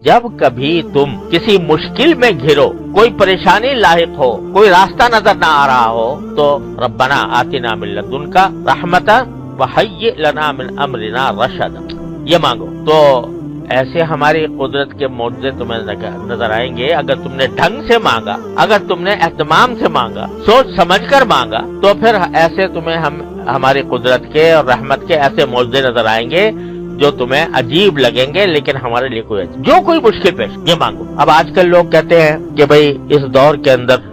जब कभी तुम किसी मुश्किल में घिरो, कोई परेशानी लाहिक हो, कोई रास्ता नजर ना आ रहा हो, तो रब्बना आतिना मिन लदुनका रहमतन व हय्यि लना मिन अमरिना रशदा, ये मांगो। तो ऐसे हमारी कुदरत के मौजूदे तुम्हें नजर आएंगे अगर तुमने ढंग से मांगा, अगर तुमने एहतमाम से मांगा, सोच समझकर मांगा, तो फिर ऐसे तुम्हें हमारी कुदरत के और रहमत के ऐसे मौजूदे नजर आएंगे जो तुम्हें अजीब लगेंगे, लेकिन हमारे लिए जो कोई मुश्किल पेश, ये मांगो। अब आजकल लोग कहते हैं कि भाई इस दौर के अंदर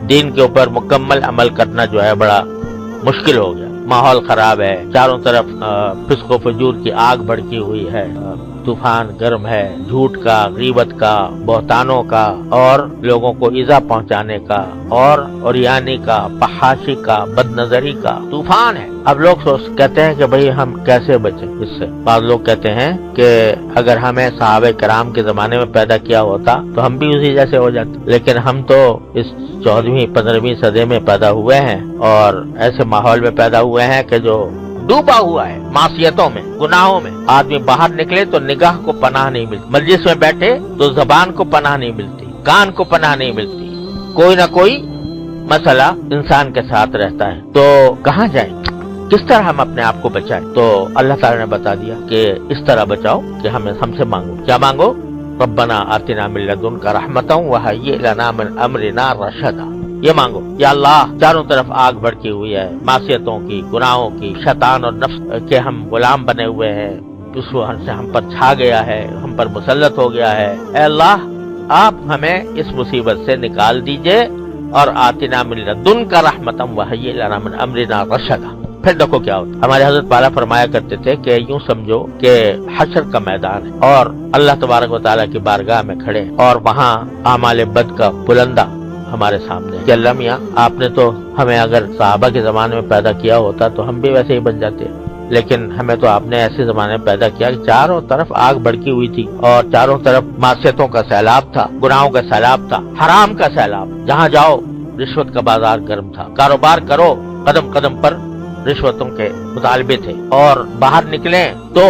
दीन के ऊपर मुकम्मल अमल करना जो है बड़ा मुश्किल हो गया, माहौल खराब है, चारों तरफ फिस्को फजूर की आग भड़की हुई है, तूफान गर्म है, झूठ का, गीबत का, बहतानों का और लोगों को ईजा पहुंचाने का और ओरियानी का, फहाशी का, बदनजरी का तूफान है। अब लोग कहते हैं कि भाई हम कैसे बचें इससे। बाद लोग कहते हैं कि अगर हमें सहाबे कराम के जमाने में पैदा किया होता तो हम भी उसी जैसे हो जाते, लेकिन हम तो इस 14वीं 15वीं सदी में पैदा हुए हैं और ऐसे माहौल में पैदा हुए हैं कि जो डूबा हुआ है मासियतों में, गुनाहों में। आदमी बाहर निकले तो निगाह को पनाह नहीं मिलती, मजलिस में बैठे तो जबान को पनाह नहीं मिलती, कान को पनाह नहीं मिलती, कोई ना कोई मसला इंसान के साथ रहता है। तो कहाँ जाए, किस तरह हम अपने आप को बचाएं? तो अल्लाह ताला ने बता दिया कि इस तरह बचाओ कि हमसे मांगो। क्या मांगो? रब्बना आतिना मिन लदुनका रहमतन व हय्यि लना मिन अमरिना रशदा, ये मांगो। या अल्लाह, चारों तरफ आग भड़की हुई है मासियतों की, गुनाहों की, शैतान और नफ्स के हम गुलाम बने हुए हैं, उसको हम पर छा गया है, हम पर मुसल्लत हो गया है। ऐ अल्लाह, आप हमें इस मुसीबत से निकाल दीजिए और आतिना मिन लदुनका रहमतन व हय्यि लना मिन अमरिना रशदा। फिर देखो क्या होता। हमारे हजरत पाला फरमाया करते थे कि यूं समझो कि हशर का मैदान है और अल्लाह तबारक व तआला की बारगाह में खड़े और वहाँ आमाल बद का बुलंदा हमारे सामने कि अल्लाह मियां, आपने तो हमें अगर सहाबा के जमाने में पैदा किया होता तो हम भी वैसे ही बन जाते, लेकिन हमें तो आपने ऐसे जमाने में पैदा किया कि चारों तरफ आग भड़की हुई थी और चारों तरफ मासियतों का सैलाब था, गुनाहों का सैलाब था, हराम का सैलाब। जहाँ जाओ रिश्वत का बाजार गर्म था, कारोबार करो कदम कदम पर रिश्वतों के मुतालबे थे और बाहर निकले तो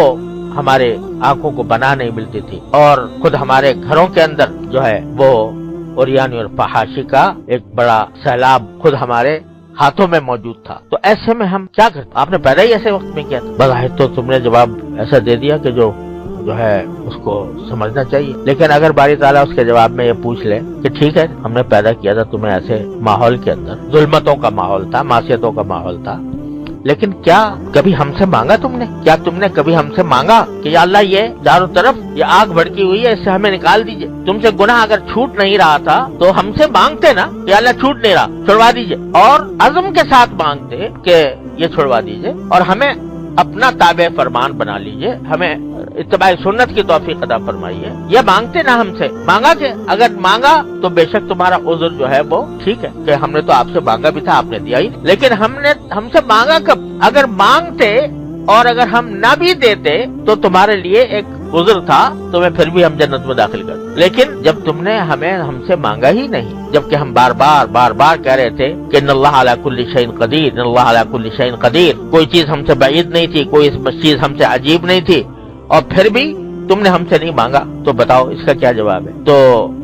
हमारे आंखों को बना नहीं मिलती थी और खुद हमारे घरों के अंदर जो है वो ओरियानी और फहाशी का एक बड़ा सैलाब खुद हमारे हाथों में मौजूद था। तो ऐसे में हम क्या करते? आपने पैदा ही ऐसे वक्त में किया था। बज़ाहिर तो तुमने जवाब ऐसा दे दिया कि जो है उसको समझना चाहिए, लेकिन अगर बारी ताला उसके जवाब में ये पूछ ले कि ठीक है, हमने पैदा किया था तुम्हें ऐसे माहौल के अंदर, जुल्मतों का माहौल था, मासियतों का माहौल था, लेकिन क्या कभी हमसे मांगा तुमने? क्या तुमने कभी हमसे मांगा कि या अल्लाह, ये चारों तरफ ये आग भड़की हुई है, इससे हमें निकाल दीजिए? तुमसे गुनाह अगर छूट नहीं रहा था तो हमसे मांगते ना कि अल्लाह छूट नहीं रहा, छुड़वा दीजिए, और अज़म के साथ मांगते कि ये छुड़वा दीजिए और हमें अपना ताबे फरमान बना लीजिए, हमें इत्तबाए सुन्नत की तौफीक अता फरमाइए। ये मांगते ना हमसे, मांगा के अगर मांगा तो बेशक तुम्हारा उज़्र जो है वो ठीक है कि हमने तो आपसे मांगा भी था, आपने दिया ही, लेकिन हमसे मांगा कब? अगर मांगते और अगर हम ना भी देते तो तुम्हारे लिए एक उज़्र था, तुम्हें फिर भी हम जन्नत में दाखिल कर। लेकिन जब तुमने हमसे मांगा ही नहीं, जबकि हम बार बार कह रहे थे कि इन्नल्लाह अला कुल्ली शैइन कदीर, इन्नल्लाह अला कुल्ली शैइन कदीर, कोई चीज हमसे बाइद नहीं थी, कोई चीज हमसे अजीब नहीं थी, और फिर भी तुमने हमसे नहीं मांगा, तो बताओ इसका क्या जवाब है? तो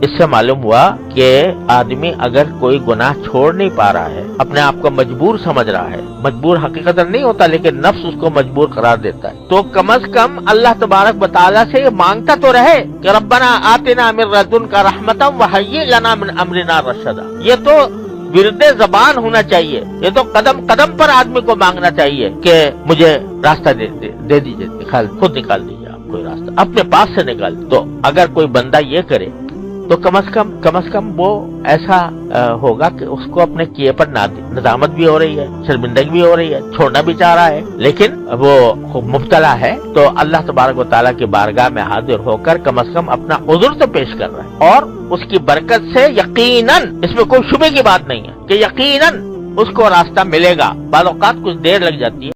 इससे मालूम हुआ कि आदमी अगर कोई गुनाह छोड़ नहीं पा रहा है, अपने आप को मजबूर समझ रहा है, मजबूर हकीकतन नहीं होता लेकिन नफ्स उसको मजबूर करार देता है, तो कम से कम अल्लाह तबारक व तआला से ये मांगता तो रहे कि रब्बना आतिना मिन लदुनका रहमतन व हय्यि लना मिन अमरिना रशदा। ये तो विरदे जबान होना चाहिए, ये तो कदम कदम पर आदमी को मांगना चाहिए कि मुझे रास्ता दे दीजिए, खुद निकाल दीजिए कोई रास्ता, अपने पास से निकाल। तो अगर कोई बंदा ये करे तो कम से कम वो ऐसा होगा कि उसको अपने किए पर नदामत भी हो रही है, शर्मिंदगी भी हो रही है, छोड़ना भी चाह रहा है, लेकिन वो मुब्तला है, तो अल्लाह तबारक व तआला की बारगाह में हाजिर होकर कम से कम अपना उज़्र तो पेश कर रहा है और उसकी बरकत से यकीनन, इसमें कोई शुबे की बात नहीं है कि यकीनन उसको रास्ता मिलेगा। बाल औक़ात कुछ देर लग जाती है।